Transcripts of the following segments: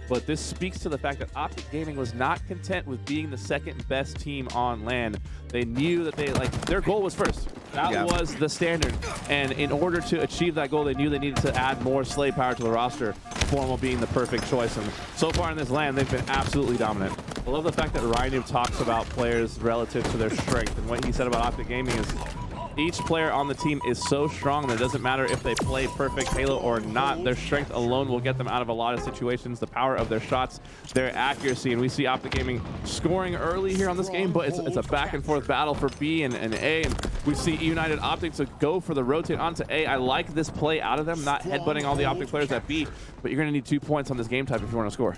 but this speaks to the fact that Optic Gaming was not content with being the second best team on LAN. They knew that their goal was first. That was the standard, and in order to achieve that goal, they knew they needed to add more slay power to the roster, Formal being the perfect choice. And so far in this LAN, they've been absolutely dominant. I love the fact that Ryan talks about players relative to their strength, and what he said about Optic Gaming is each player on the team is so strong that it doesn't matter if they play perfect Halo or not. Their strength alone will get them out of a lot of situations. The power of their shots, their accuracy, and we see Optic Gaming scoring early here on this game, but it's a back and forth battle for B and A, and we see eUnited Optic to go for the rotate onto A. I like this play out of them, not headbutting all the Optic players at B, but you're gonna need 2 points on this game type if you want to score.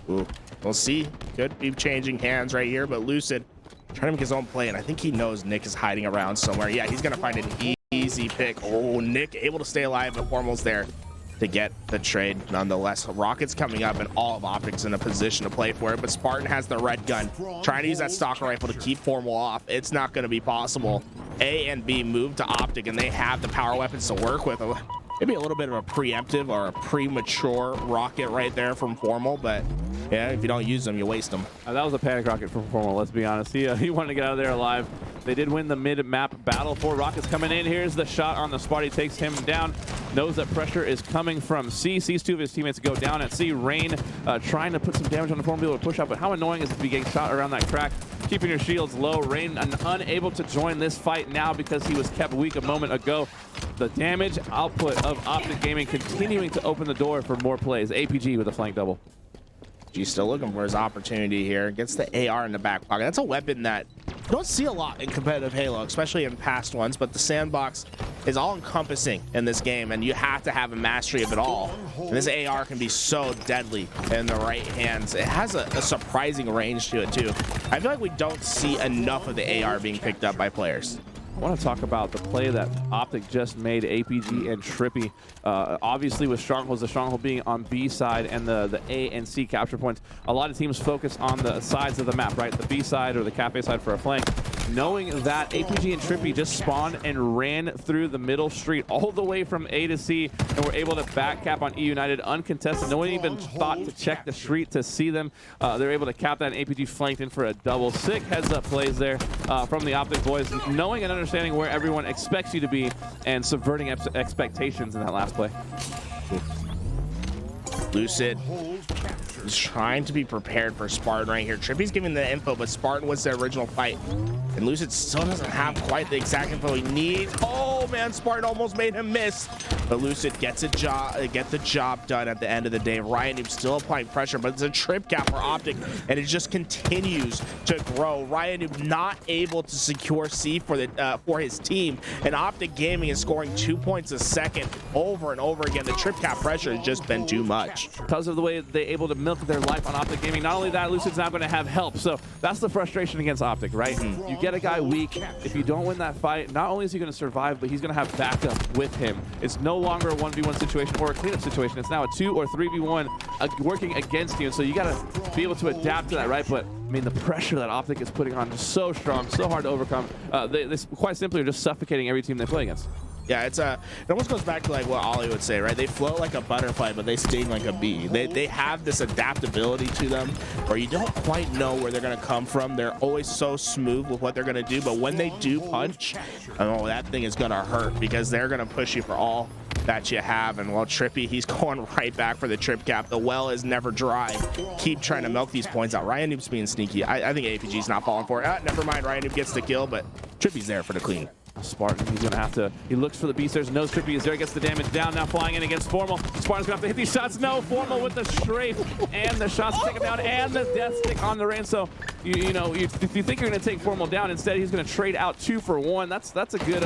Ooh, we'll see. Could be changing hands right here, but Lucid trying to make his own play, and I think he knows Nick is hiding around somewhere. Yeah, he's gonna find an easy pick. Oh, Nick able to stay alive, but Formal's there to get the trade nonetheless. Rocket's coming up, and all of Optic's in a position to play for it, but Spartan has the red gun, trying to use that stalker rifle to keep Formal off. It's not gonna be possible. A and B move to Optic, and they have the power weapons to work with. Maybe a little bit of a preemptive or a premature rocket right there from Formal, but yeah, if you don't use them, you waste them. That was a panic rocket from Formal, let's be honest. He wanted to get out of there alive. They did win the mid-map battle for Rockets coming in. Here's the shot on the Sparty, takes him down. Knows that pressure is coming from C. Sees two of his teammates go down at C. Rain trying to put some damage on the Formal, be able to push out, but how annoying is it to be getting shot around that crack? Keeping your shields low. Rain unable to join this fight now because he was kept weak a moment ago. The damage output of Optic Gaming continuing to open the door for more plays. APG with a flank double. He's still looking for his opportunity here. Gets the AR in the back pocket. That's a weapon that you don't see a lot in competitive Halo, especially in past ones, but the sandbox is all-encompassing in this game, and you have to have a mastery of it all. And this AR can be so deadly in the right hands. It has a surprising range to it, too. I feel like we don't see enough of the AR being picked up by players. I want to talk about the play that Optic just made, APG and Trippy. Obviously with Strongholds, the Stronghold being on B side and the A and C capture points, a lot of teams focus on the sides of the map, right? The B side or the cafe side for a flank. Knowing that APG and Trippy just spawned and ran through the middle street all the way from A to C and were able to back cap on eUnited uncontested. No one even thought to check the street to see them. They're able to cap that, and APG flanked in for a double. Sick heads-up plays there from the Optic boys, knowing and understanding where everyone expects you to be and subverting expectations in that last play. Lucid is trying to be prepared for Spartan right here. Trippy's giving the info, but Spartan was the original fight. And Lucid still doesn't have quite the exact info he needs. Oh man, Spartan almost made him miss. But Lucid gets the job done at the end of the day. Ryan Noob still applying pressure, but it's a trip cap for Optic, and it just continues to grow. Ryan Noob not able to secure C for his team, and Optic Gaming is scoring 2 points a second over and over again. The trip cap pressure has just been too much. Because of the way they're able to milk their life on Optic Gaming, not only that, Lucid's not going to have help. So that's the frustration against Optic, right? You get a guy weak. If you don't win that fight, not only is he going to survive, but he's going to have backup with him. It's no longer a 1v1 situation or a cleanup situation. It's now a 2 or 3v1 working against you. And so you got to be able to adapt to that, right? But I mean, the pressure that Optic is putting on is so strong, so hard to overcome. They quite simply are just suffocating every team they play against. Yeah, it almost goes back to like what Ollie would say, right? They float like a butterfly, but they sting like a bee. They have this adaptability to them where you don't quite know where they're going to come from. They're always so smooth with what they're going to do, but when they do punch, oh, that thing is going to hurt because they're going to push you for all that you have. And while Trippy, he's going right back for the trip cap. The well is never dry. Keep trying to milk these points out. Ryan Noob's being sneaky. I think APG's not falling for it. Never mind, Ryan Noob gets the kill, but Trippy's there for the clean. Spartan, he's going to have to, he looks for the beast, there's no Trippy is there, gets the damage down, now flying in against Formal. Spartan's going to have to hit these shots, no, Formal with the strafe, and the shots take him down, and the death stick on the rain. So, you know, if you think you're going to take Formal down, instead he's going to trade out 2 for 1. That's a good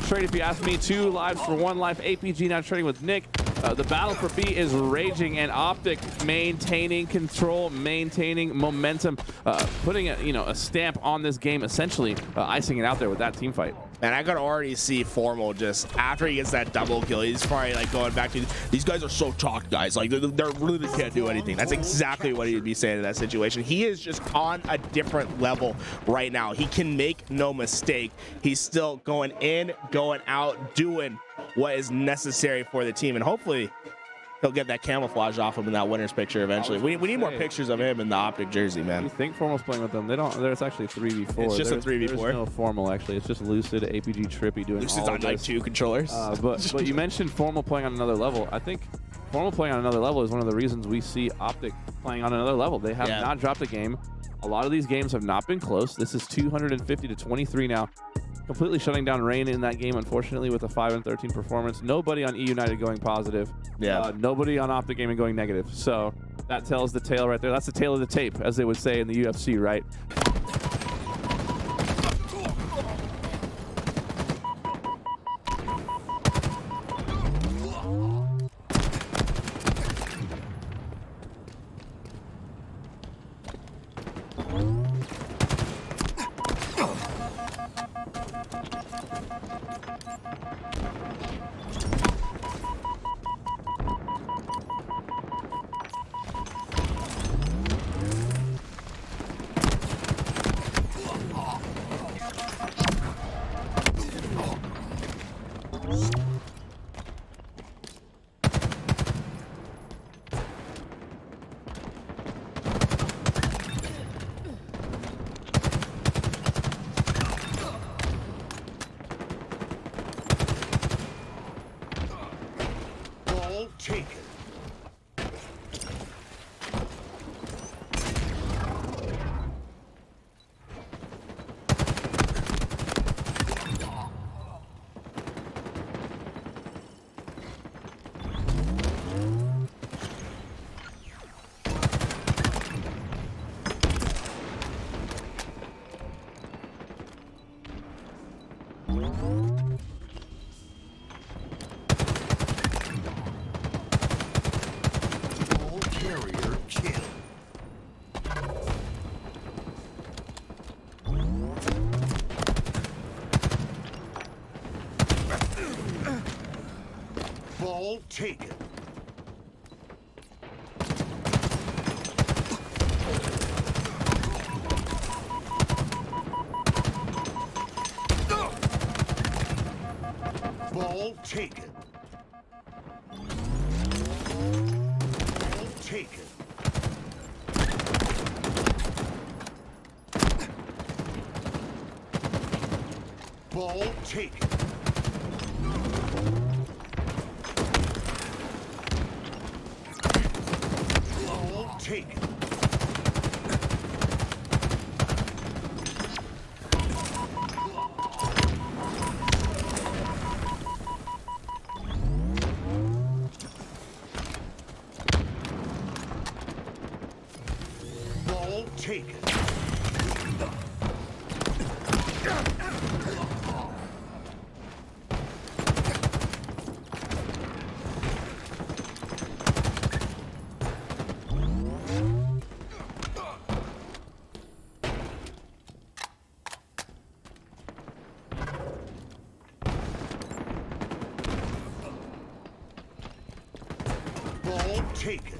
trade if you ask me. 2 lives for 1 life. APG now trading with Nick. The battle for B is raging, and Optic maintaining control, maintaining momentum, putting a stamp on this game, essentially icing it out there with that team fight. And I could already see Formal just after he gets that double kill, he's probably like going back to, these guys are so chalked, guys. Like they really can't do anything. That's exactly what he'd be saying in that situation. He is just on a different level right now. He can make no mistake. He's still going in, going out, doing what is necessary for the team. And hopefully he'll get that camouflage off him in that winner's picture eventually. We need more pictures of him in the Optic jersey, man. You think Formal's playing with them? They don't. There's actually 3v4. It's just a 3v4. There's no Formal actually. It's just Lucid, APG, Trippy doing Lucid's all on of like this. 2 controllers. But you mentioned Formal playing on another level. I think Formal playing on another level is one of the reasons we see Optic playing on another level. They have not dropped a game. A lot of these games have not been close. This is 250 to 23 now. Completely shutting down Rain in that game, unfortunately, with a 5-13 performance. Nobody on eUnited going positive. Yeah. Nobody on Optic Gaming going negative. So that tells the tale right there. That's the tail of the tape, as they would say in the UFC, right? Taken. Ball taken. Ball taken. Ball taken. Ball taken. Taken. Ball taken. Ball taken. Ball taken.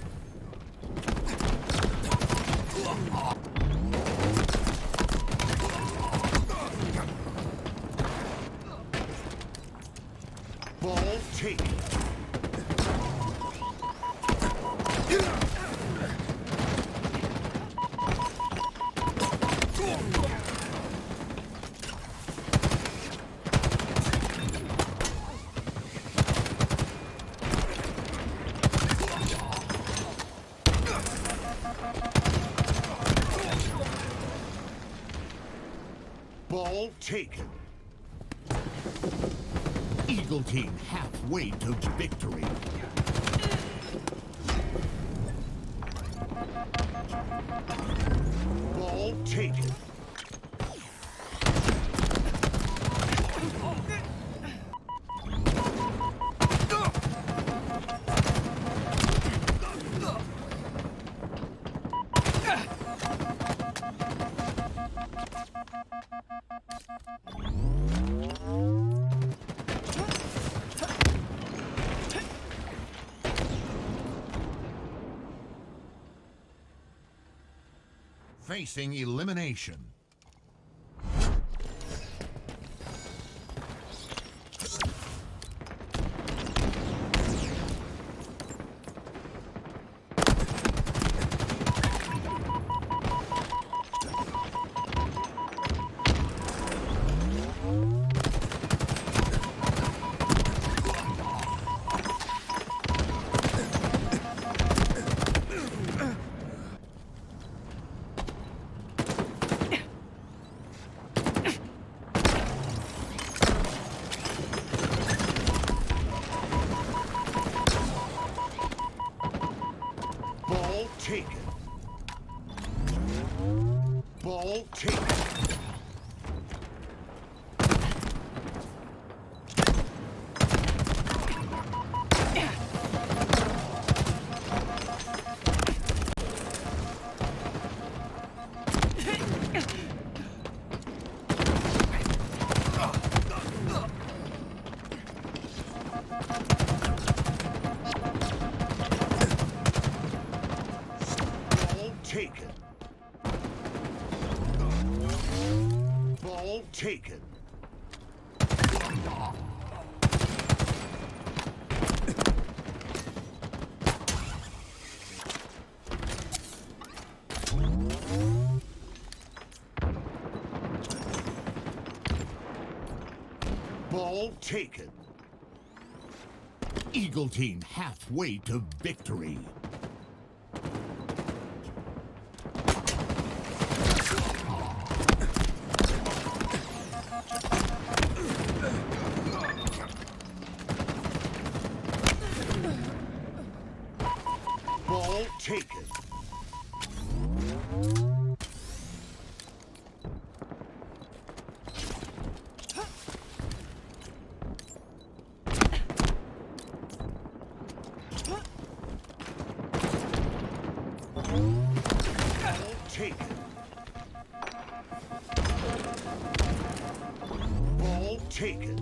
Ball taken. Eagle team halfway to victory. Ball taken. Facing elimination. Ball taken. Ball taken. Taken. Ball taken. Ball taken. Eagle team halfway to victory. Ball taken. Ball taken. Ball taken.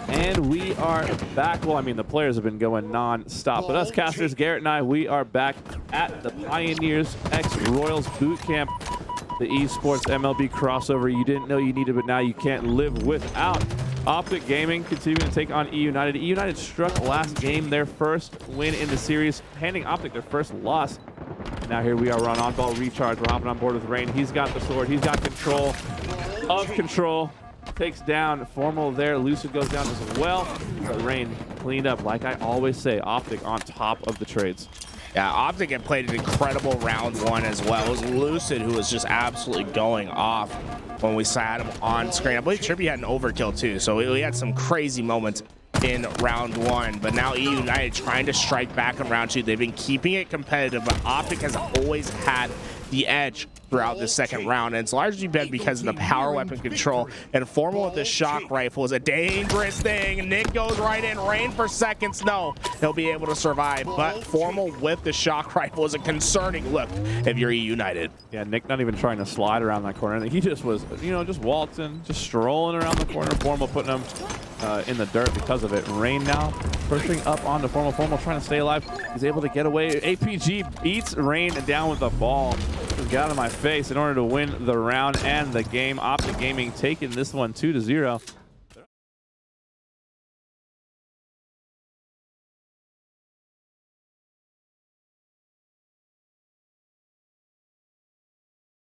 And we are back. Well, I mean, the players have been going non-stop, but us casters, Garrett and I, we are back at the Pioneers X Royals Bootcamp, the esports MLB crossover you didn't know you needed, but now you can't live without. Optic Gaming continuing to take on eUnited. eUnited struck last game, their first win in the series, handing Optic their first loss. Now here we are, we're on on-ball recharge. We're hopping on board with Rain. He's got the sword. He's got control of control. Takes down Formal there. Lucid goes down as well. But Rain cleaned up. Like I always say, Optic on top of the trades. Yeah, Optic had played an incredible round one as well. It was Lucid who was just absolutely going off when we sat him on screen. I believe Trippy had an overkill too, so we had some crazy moments in round one. But now eUnited trying to strike back in round two. They've been keeping it competitive, but Optic has always had the edge throughout the second round, and it's largely been because of the power weapon control. And Formal with the shock rifle is a dangerous thing. Nick goes right in. Rain for seconds. No, he'll be able to survive, but Formal with the shock rifle is a concerning look if you're eUnited. Yeah, Nick not even trying to slide around that corner. He just was, you know, just waltzing, just strolling around the corner. Formal putting him in the dirt because of it. Rain now pushing up onto Formal. Formal trying to stay alive. He's able to get away. APG beats Rain down with the ball. Just got out of my face in order to win the round and the game. Optic Gaming taking this one 2-0.